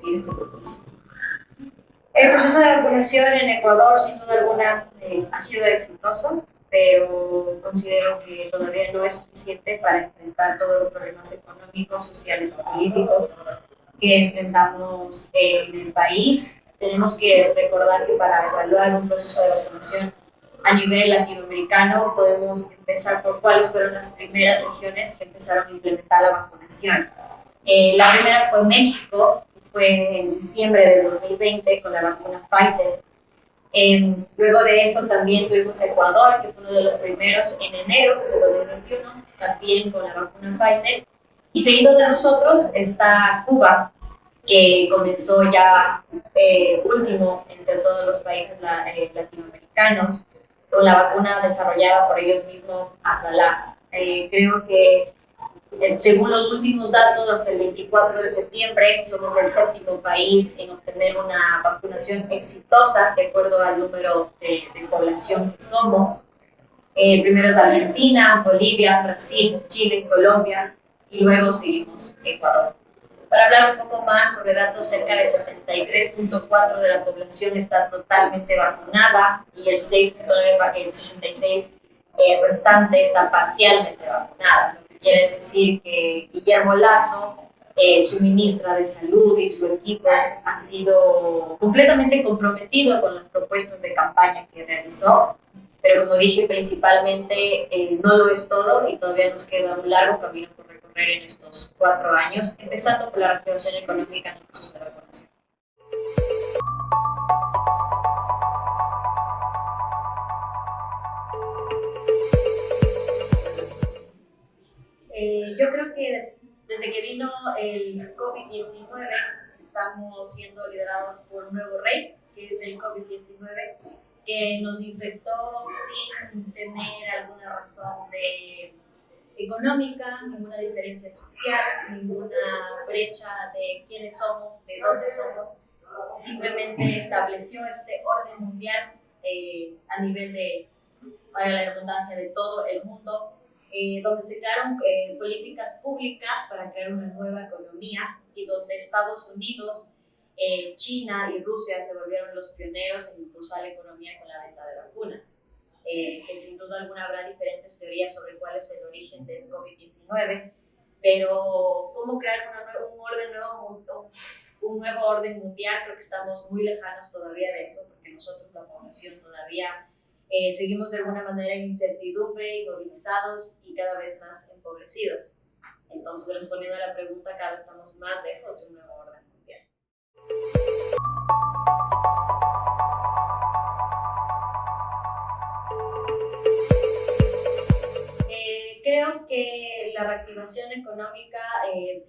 seguir este propósito. El proceso de vacunación en Ecuador, sin duda alguna, ha sido exitoso, pero considero que todavía no es suficiente para enfrentar todos los problemas económicos, sociales y políticos que enfrentamos en el país. Tenemos que recordar que para evaluar un proceso de vacunación a nivel latinoamericano podemos empezar por cuáles fueron las primeras regiones que empezaron a implementar la vacunación. La primera fue México, que fue en diciembre del 2020 con la vacuna Pfizer. Luego de eso también tuvimos Ecuador, que fue uno de los primeros en enero de 2021, también con la vacuna Pfizer. Y seguido de nosotros está Cuba, que comenzó ya último entre todos los países latinoamericanos, con la vacuna desarrollada por ellos mismos, Abdalá. Creo que según los últimos datos, hasta el 24 de septiembre somos el 7º país en obtener una vacunación exitosa, de acuerdo al número de población que somos. Primero es Argentina, Bolivia, Brasil, Chile, Colombia y luego seguimos Ecuador. Para hablar un poco más sobre datos, cerca del 73.4% de la población está totalmente vacunada y el 66% restante está parcialmente vacunada. Quiere decir que Guillermo Lasso, su ministra de Salud y su equipo ha sido completamente comprometido con las propuestas de campaña que realizó, pero como dije, principalmente no lo es todo y todavía nos queda un largo camino por recorrer en estos 4 años, empezando por la reactivación económica en el proceso de vacunación. Yo creo que desde que vino el COVID-19 estamos siendo liderados por un nuevo rey, que es el COVID-19, que nos infectó sin tener alguna razón económica, ninguna diferencia social, ninguna brecha de quiénes somos, de dónde somos. Simplemente estableció este orden mundial a nivel de, para la redundancia, de todo el mundo, donde se crearon políticas públicas para crear una nueva economía y donde Estados Unidos, China y Rusia se volvieron los pioneros en impulsar la economía con la venta de vacunas. Que sin duda alguna habrá diferentes teorías sobre cuál es el origen del COVID-19, pero cómo crear un nuevo orden mundial, creo que estamos muy lejanos todavía de eso, porque nosotros, la población, todavía seguimos de alguna manera en incertidumbre, inmovilizados y cada vez más empobrecidos. Entonces, respondiendo a la pregunta, cada vez estamos más lejos de un nuevo orden mundial. Creo que la reactivación económica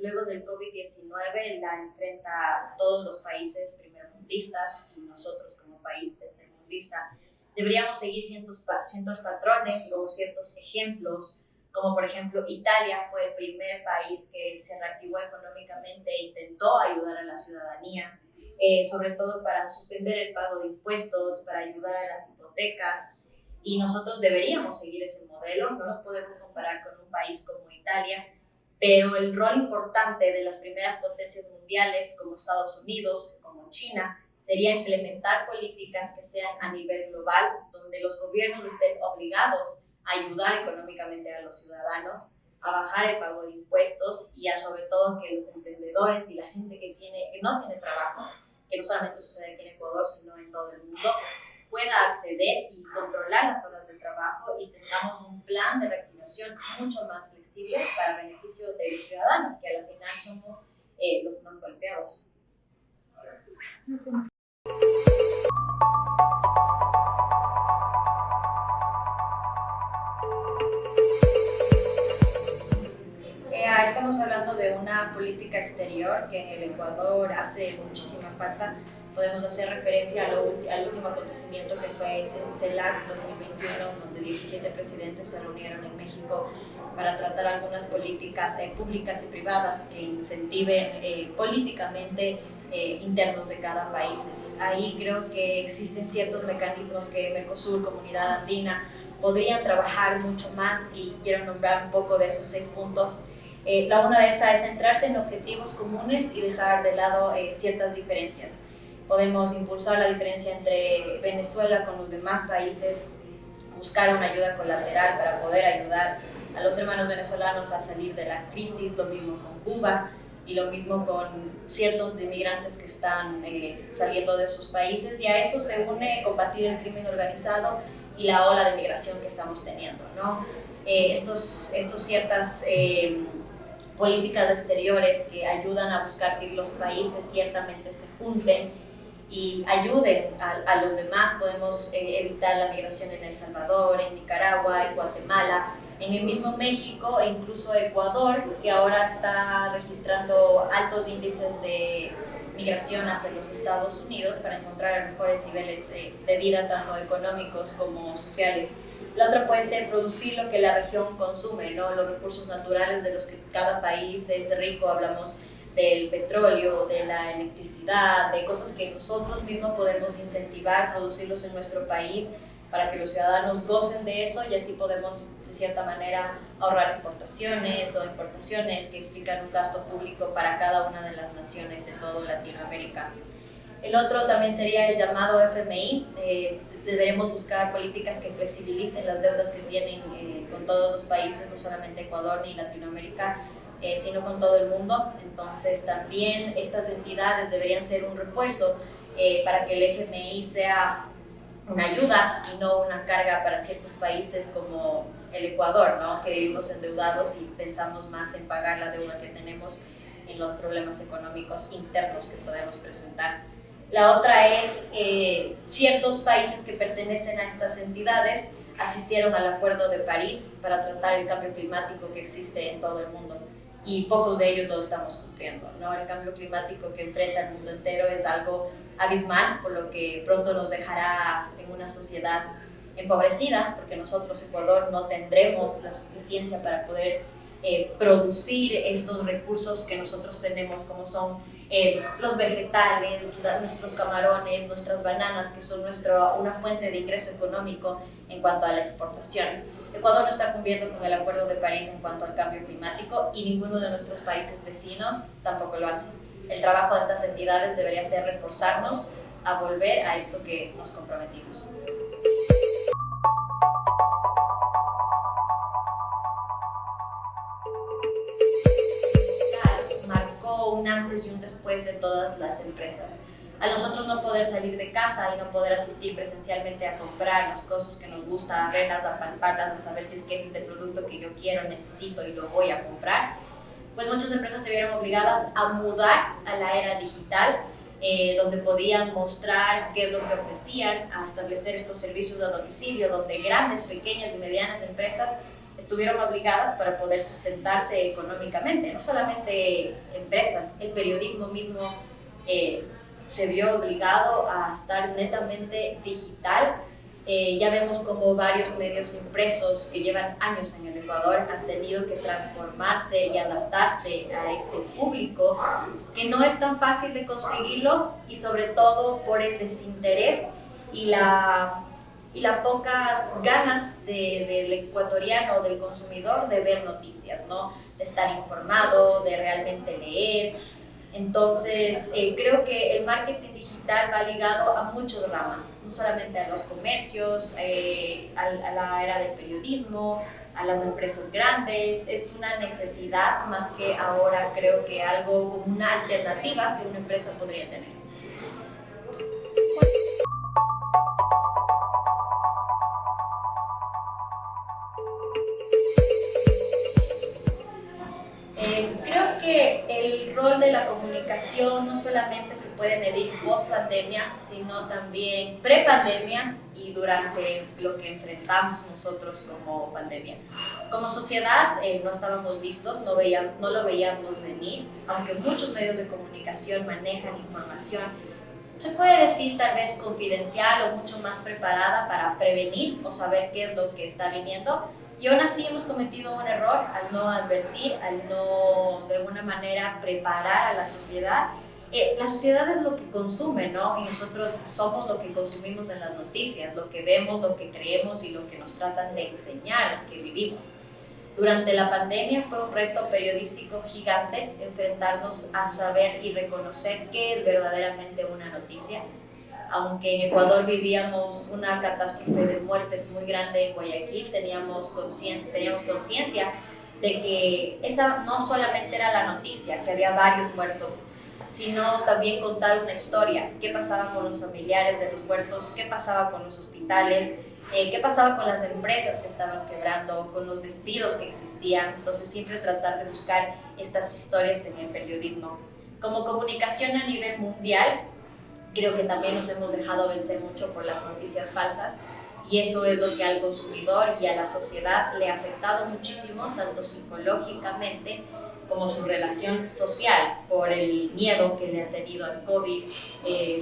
luego del COVID-19 la enfrenta todos los países primermundistas y nosotros como país tercermundista. Deberíamos seguir ciertos patrones o ciertos ejemplos, como por ejemplo Italia fue el primer país que se reactivó económicamente e intentó ayudar a la ciudadanía, sobre todo para suspender el pago de impuestos, para ayudar a las hipotecas. Y nosotros deberíamos seguir ese modelo, no nos podemos comparar con un país como Italia, pero el rol importante de las primeras potencias mundiales como Estados Unidos, como China, sería implementar políticas que sean a nivel global, donde los gobiernos estén obligados a ayudar económicamente a los ciudadanos, a bajar el pago de impuestos y a sobre todo que los emprendedores y la gente que no tiene trabajo, que no solamente sucede aquí en Ecuador, sino en todo el mundo, pueda acceder y controlar las horas de trabajo y tengamos un plan de reactivación mucho más flexible para beneficio de los ciudadanos, que al final somos los más golpeados. Estamos hablando de una política exterior que en el Ecuador hace muchísima falta. Podemos hacer referencia al último acontecimiento que fue CELAC 2021, donde 17 presidentes se reunieron en México para tratar algunas políticas públicas y privadas que incentiven políticamente internos de cada país. Ahí creo que existen ciertos mecanismos que Mercosur, Comunidad Andina, podrían trabajar mucho más y quiero nombrar un poco de esos 6 puntos. una de esas es centrarse en objetivos comunes y dejar de lado ciertas diferencias. Podemos impulsar la diferencia entre Venezuela con los demás países, buscar una ayuda colateral para poder ayudar a los hermanos venezolanos a salir de la crisis, lo mismo con Cuba y lo mismo con ciertos inmigrantes que están saliendo de sus países, y a eso se une combatir el crimen organizado y la ola de migración que estamos teniendo, ¿no? Ciertas políticas exteriores que ayudan a buscar que los países ciertamente se junten y ayuden a los demás. Podemos evitar la migración en El Salvador, en Nicaragua, en Guatemala, en el mismo México e incluso Ecuador, que ahora está registrando altos índices de migración hacia los Estados Unidos para encontrar mejores niveles de vida, tanto económicos como sociales. La otra puede ser producir lo que la región consume, ¿no? Los recursos naturales de los que cada país es rico. Hablamos del petróleo, de la electricidad, de cosas que nosotros mismos podemos incentivar, producirlos en nuestro país para que los ciudadanos gocen de eso, y así podemos de cierta manera ahorrar exportaciones o importaciones que explican un gasto público para cada una de las naciones de toda Latinoamérica. El otro también sería el llamado FMI. Deberemos buscar políticas que flexibilicen las deudas que tienen con todos los países, no solamente Ecuador ni Latinoamérica, sino con todo el mundo. Entonces también estas entidades deberían ser un refuerzo para que el FMI sea una ayuda y no una carga para ciertos países como el Ecuador, ¿no? Que vivimos endeudados y pensamos más en pagar la deuda que tenemos en los problemas económicos internos que podemos presentar. La otra es ciertos países que pertenecen a estas entidades asistieron al Acuerdo de París para tratar el cambio climático que existe en todo el mundo, y pocos de ellos lo estamos cumpliendo, ¿no? El cambio climático que enfrenta el mundo entero es algo abismal, por lo que pronto nos dejará en una sociedad empobrecida, porque nosotros, Ecuador, no tendremos la suficiencia para poder producir estos recursos que nosotros tenemos, como son los vegetales, nuestros camarones, nuestras bananas, que son una fuente de ingreso económico en cuanto a la exportación. Ecuador no está cumpliendo con el Acuerdo de París en cuanto al cambio climático, y ninguno de nuestros países vecinos tampoco lo hace. El trabajo de estas entidades debería ser reforzarnos a volver a esto que nos comprometimos. Marcó un antes y un después de todas las empresas. Al nosotros no poder salir de casa y no poder asistir presencialmente a comprar las cosas que nos gusta, a verlas, a palparlas, a saber si es que ese es el producto que yo quiero, necesito y lo voy a comprar, pues muchas empresas se vieron obligadas a mudar a la era digital, donde podían mostrar qué es lo que ofrecían, a establecer estos servicios a domicilio, donde grandes, pequeñas y medianas empresas estuvieron obligadas para poder sustentarse económicamente. No solamente empresas, el periodismo mismo se vio obligado a estar netamente digital. Ya vemos como varios medios impresos que llevan años en el Ecuador han tenido que transformarse y adaptarse a este público, que no es tan fácil de conseguirlo, y sobre todo por el desinterés y la pocas ganas del ecuatoriano, del consumidor, de ver noticias, ¿no? De estar informado, de realmente leer. Entonces, creo que el marketing digital va ligado a muchas ramas, no solamente a los comercios, a la era del periodismo, a las empresas grandes. Es una necesidad más que ahora, creo que algo como una alternativa que una empresa podría tener. Creo que el rol de la comunicación no solamente se puede medir post pandemia, sino también pre pandemia y durante lo que enfrentamos nosotros como pandemia. Como sociedad no estábamos listos, no lo veíamos venir, aunque muchos medios de comunicación manejan información, se puede decir tal vez confidencial o mucho más preparada para prevenir o saber qué es lo que está viniendo. Y aún así hemos cometido un error al no advertir, al no de alguna manera preparar a la sociedad. La sociedad es lo que consume, ¿no? Y nosotros somos lo que consumimos en las noticias, lo que vemos, lo que creemos y lo que nos tratan de enseñar que vivimos. Durante la pandemia fue un reto periodístico gigante enfrentarnos a saber y reconocer qué es verdaderamente una noticia. Aunque en Ecuador vivíamos una catástrofe de muertes muy grande en Guayaquil, teníamos conciencia de que esa no solamente era la noticia, que había varios muertos, sino también contar una historia, qué pasaba con los familiares de los muertos, qué pasaba con los hospitales, qué pasaba con las empresas que estaban quebrando, con los despidos que existían. Entonces siempre tratar de buscar estas historias en el periodismo. Como comunicación a nivel mundial, creo que también nos hemos dejado vencer mucho por las noticias falsas, y eso es lo que al consumidor y a la sociedad le ha afectado muchísimo, tanto psicológicamente como su relación social, por el miedo que le ha tenido al COVID,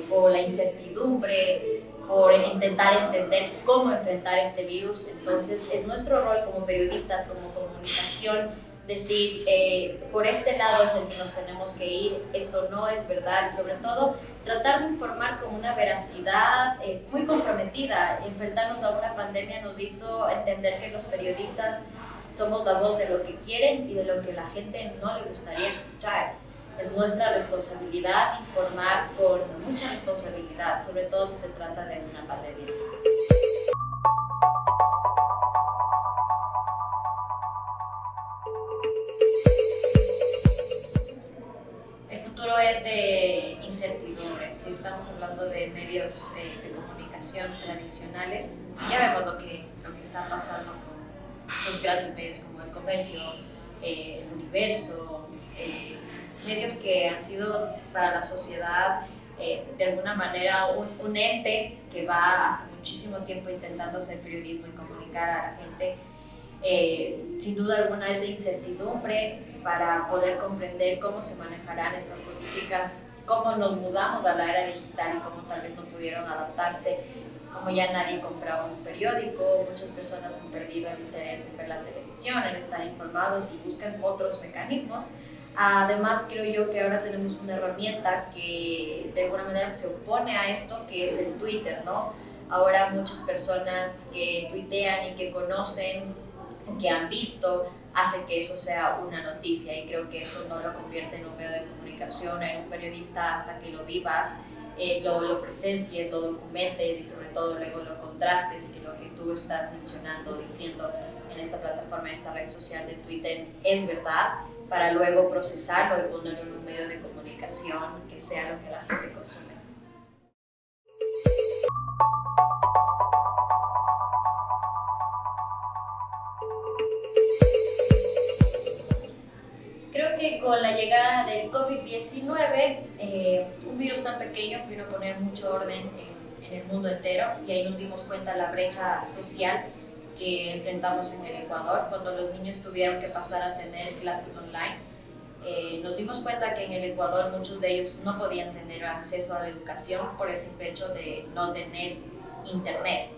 por la incertidumbre, por intentar entender cómo enfrentar este virus. Entonces es nuestro rol como periodistas, como comunicación, decir, por este lado es el que nos tenemos que ir, esto no es verdad, y sobre todo tratar de informar con una veracidad muy comprometida. Enfrentarnos a una pandemia nos hizo entender que los periodistas somos la voz de lo que quieren y de lo que la gente no le gustaría escuchar. Es nuestra responsabilidad informar con mucha responsabilidad, sobre todo si se trata de una pandemia. El futuro es de incertidumbre. Si estamos hablando de medios de comunicación tradicionales, ya vemos lo que está pasando con estos grandes medios como El Comercio, El Universo, medios que han sido para la sociedad de alguna manera un ente que va hace muchísimo tiempo intentando hacer periodismo y comunicar a la gente. Sin duda alguna es de incertidumbre para poder comprender cómo se manejarán estas políticas, cómo nos mudamos a la era digital y cómo tal vez no pudieron adaptarse, como ya nadie compraba un periódico, muchas personas han perdido el interés en ver la televisión, en estar informados y buscan otros mecanismos. Además, creo yo que ahora tenemos una herramienta que de alguna manera se opone a esto, que es el Twitter, ¿no? Ahora muchas personas que tuitean y que conocen, que han visto, hace que eso sea una noticia, y creo que eso no lo convierte en un medio de comunicación, en un periodista, hasta que lo vivas, lo presencies, lo documentes y sobre todo luego lo contrastes, que lo que tú estás mencionando, diciendo en esta plataforma, en esta red social de Twitter es verdad, para luego procesarlo y ponerlo en un medio de comunicación que sea lo que la gente consume. Creo que con la llegada del COVID-19, un virus tan pequeño vino a poner mucho orden en el mundo entero, y ahí nos dimos cuenta de la brecha social que enfrentamos en el Ecuador cuando los niños tuvieron que pasar a tener clases online. Nos dimos cuenta que en el Ecuador muchos de ellos no podían tener acceso a la educación por el simple hecho de no tener internet.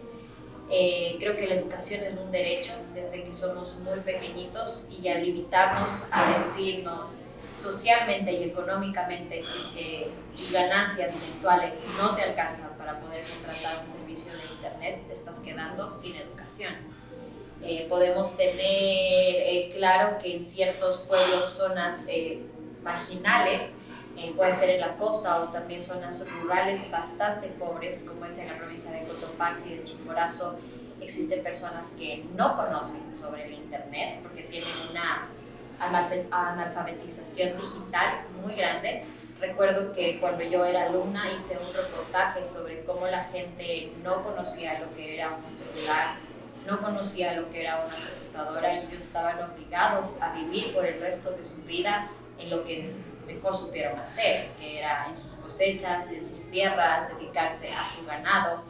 Creo que la educación es un derecho desde que somos muy pequeñitos, y al limitarnos a decirnos socialmente y económicamente si es que tus ganancias mensuales no te alcanzan para poder contratar un servicio de internet, te estás quedando sin educación. Podemos tener claro que en ciertos pueblos, zonas marginales, puede ser en la costa o también zonas rurales bastante pobres, como es en la provincia de Cotopaxi, de Chimborazo, existen personas que no conocen sobre el internet porque tienen una analfabetización digital muy grande. Recuerdo que cuando yo era alumna hice un reportaje sobre cómo la gente no conocía lo que era un celular, no conocía lo que era una computadora, y ellos estaban obligados a vivir por el resto de su vida en lo que mejor supieron hacer, que era en sus cosechas, en sus tierras, dedicarse a su ganado.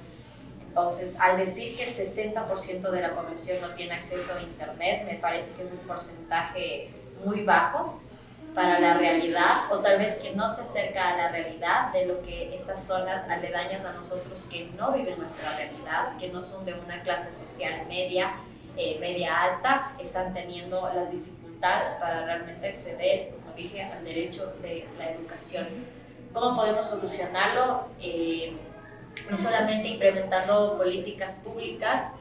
Entonces, al decir que el 60% de la población no tiene acceso a internet, me parece que es un porcentaje muy bajo para la realidad, o tal vez que no se acerca a la realidad de lo que estas zonas aledañas a nosotros, que no viven nuestra realidad, que no son de una clase social media, media alta, están teniendo las dificultades para realmente acceder, como dije, al derecho de la educación. ¿Cómo podemos solucionarlo? No solamente implementando políticas públicas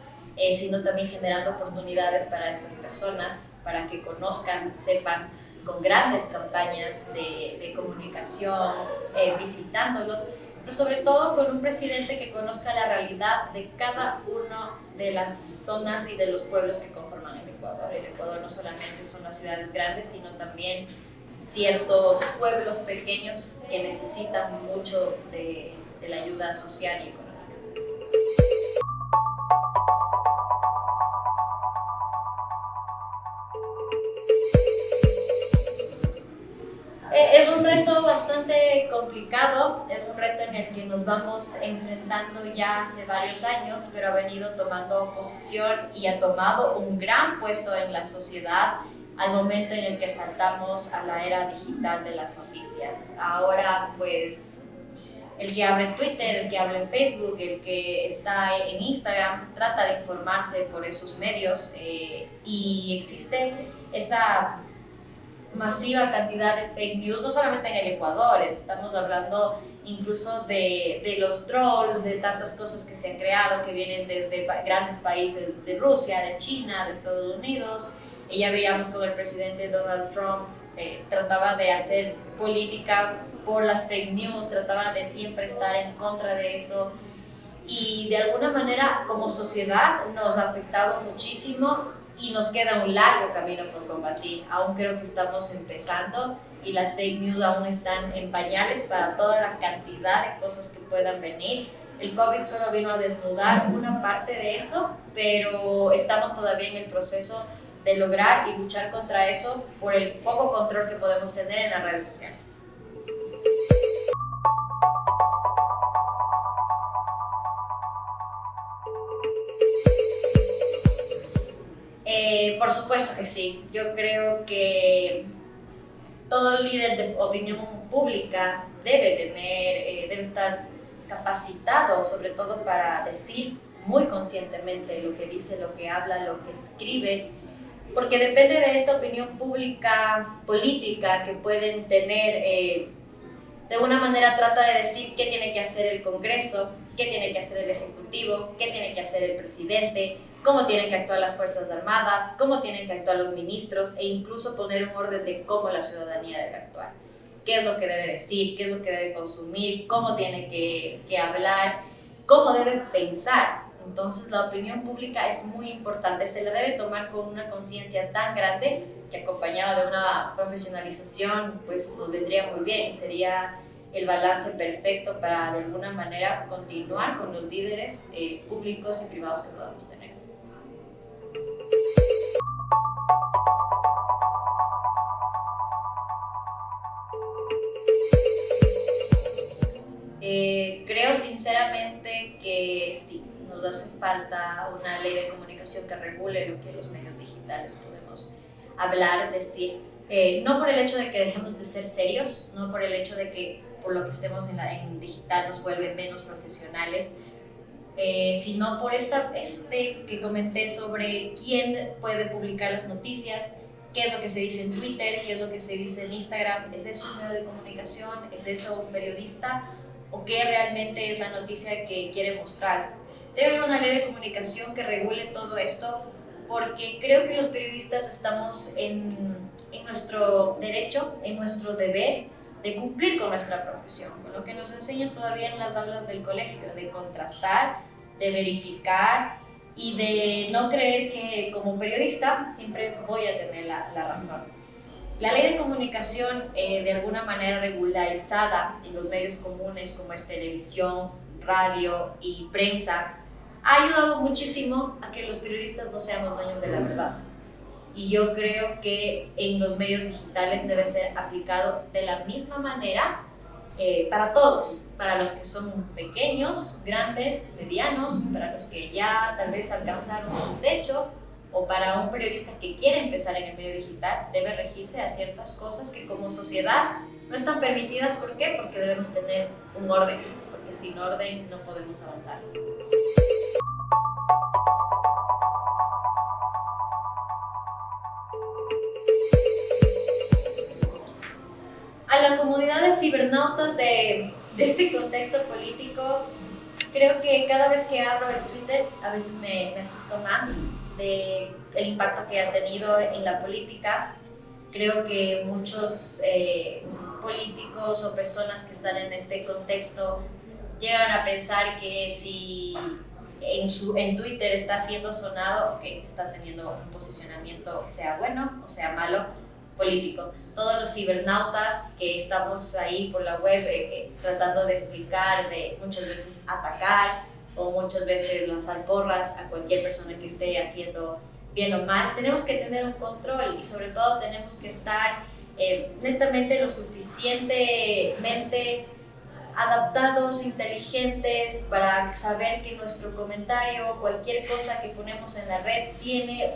sino también generando oportunidades para estas personas, para que conozcan, sepan, con grandes campañas de comunicación, visitándolos, pero sobre todo con un presidente que conozca la realidad de cada una de las zonas y de los pueblos que conforman el Ecuador. El Ecuador no solamente son las ciudades grandes, sino también ciertos pueblos pequeños que necesitan mucho de la ayuda social y económica. Es un reto bastante complicado, es un reto en el que nos vamos enfrentando ya hace varios años, pero ha venido tomando posición y ha tomado un gran puesto en la sociedad al momento en el que saltamos a la era digital de las noticias. Ahora, pues, el que abre Twitter, el que abre Facebook, el que está en Instagram, trata de informarse por esos medios y existe esta masiva cantidad de fake news, no solamente en el Ecuador, estamos hablando incluso de los trolls, de tantas cosas que se han creado, que vienen desde grandes países de Rusia, de China, de Estados Unidos. Y ya veíamos como el presidente Donald Trump trataba de hacer política por las fake news, trataba de siempre estar en contra de eso. Y de alguna manera, como sociedad, nos ha afectado muchísimo y nos queda un largo camino por combatir. Aún creo que estamos empezando y las fake news aún están en pañales para toda la cantidad de cosas que puedan venir. El COVID solo vino a desnudar una parte de eso, pero estamos todavía en el proceso de lograr y luchar contra eso por el poco control que podemos tener en las redes sociales. Por supuesto que sí. Yo creo que todo líder de opinión pública debe estar capacitado, sobre todo para decir muy conscientemente lo que dice, lo que habla, lo que escribe, porque depende de esta opinión pública política que pueden tener. De alguna manera trata de decir qué tiene que hacer el Congreso, qué tiene que hacer el Ejecutivo, qué tiene que hacer el presidente, cómo tienen que actuar las Fuerzas Armadas, cómo tienen que actuar los ministros e incluso poner un orden de cómo la ciudadanía debe actuar. Qué es lo que debe decir, qué es lo que debe consumir, cómo tiene que hablar, cómo debe pensar. Entonces la opinión pública es muy importante, se la debe tomar con una conciencia tan grande que acompañada de una profesionalización pues nos vendría muy bien, sería el balance perfecto para de alguna manera continuar con los líderes públicos y privados que podamos tener. Creo sinceramente que sí, nos hace falta una ley de comunicación que regule lo que los medios digitales podemos hablar, decir, no por el hecho de que dejemos de ser serios, no por el hecho de que por lo que estemos en digital nos vuelve menos profesionales, sino por que comenté sobre quién puede publicar las noticias, qué es lo que se dice en Twitter, qué es lo que se dice en Instagram, ¿es eso un medio de comunicación? ¿Es eso un periodista? ¿O qué realmente es la noticia que quiere mostrar? Debe haber una ley de comunicación que regule todo esto, porque creo que los periodistas estamos en nuestro derecho, en nuestro deber de cumplir con nuestra profesión, con lo que nos enseñan todavía en las aulas del colegio, de contrastar, de verificar y de no creer que como periodista siempre voy a tener la razón. La ley de comunicación, de alguna manera regularizada en los medios comunes como es televisión, radio y prensa, ha ayudado muchísimo a que los periodistas no seamos dueños de la verdad. Y yo creo que en los medios digitales debe ser aplicado de la misma manera para todos, para los que son pequeños, grandes, medianos, para los que ya tal vez alcanzaron su techo, o para un periodista que quiere empezar en el medio digital, debe regirse a ciertas cosas que como sociedad no están permitidas. ¿Por qué? Porque debemos tener un orden, porque sin orden no podemos avanzar. A la comunidad de cibernautas de este contexto político, creo que cada vez que abro el Twitter a veces me asusto más de el impacto que ha tenido en la política. Creo que muchos políticos o personas que están en este contexto llegan a pensar que si en Twitter está siendo sonado, que está teniendo un posicionamiento, sea bueno o sea malo, político. Todos los cibernautas que estamos ahí por la web tratando de explicar, de muchas veces atacar o muchas veces lanzar porras a cualquier persona que esté haciendo bien o mal, tenemos que tener un control y sobre todo tenemos que estar netamente lo suficientemente adaptados, inteligentes para saber que nuestro comentario, cualquier cosa que ponemos en la red tiene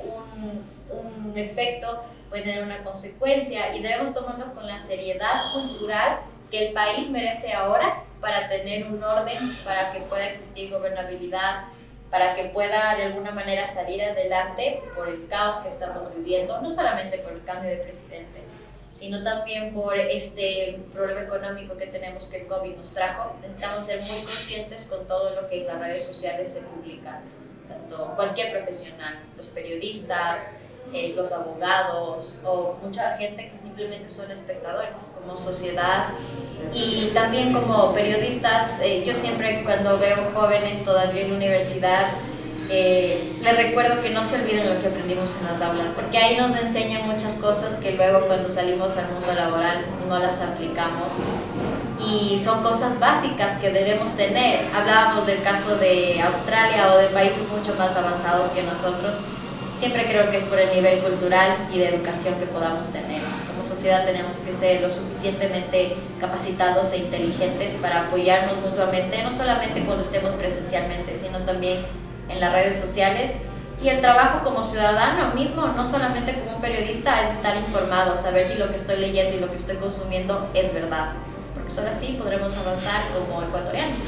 un efecto, puede tener una consecuencia y debemos tomarlo con la seriedad cultural que el país merece ahora para tener un orden, para que pueda existir gobernabilidad, para que pueda de alguna manera salir adelante por el caos que estamos viviendo, no solamente por el cambio de presidente, sino también por este problema económico que tenemos que el COVID nos trajo. Necesitamos ser muy conscientes con todo lo que en las redes sociales se publica, tanto cualquier profesional, los periodistas, los abogados o mucha gente que simplemente son espectadores como sociedad y también como periodistas. Yo siempre cuando veo jóvenes todavía en la universidad les recuerdo que no se olviden lo que aprendimos en las aulas, porque ahí nos enseñan muchas cosas que luego cuando salimos al mundo laboral no las aplicamos y son cosas básicas que debemos tener. Hablábamos del caso de Australia o de países mucho más avanzados que nosotros. Siempre creo que es por el nivel cultural y de educación que podamos tener. Como sociedad tenemos que ser lo suficientemente capacitados e inteligentes para apoyarnos mutuamente, no solamente cuando estemos presencialmente, sino también en las redes sociales. Y el trabajo como ciudadano mismo, no solamente como un periodista, es estar informado, saber si lo que estoy leyendo y lo que estoy consumiendo es verdad, porque solo así podremos avanzar como ecuatorianos.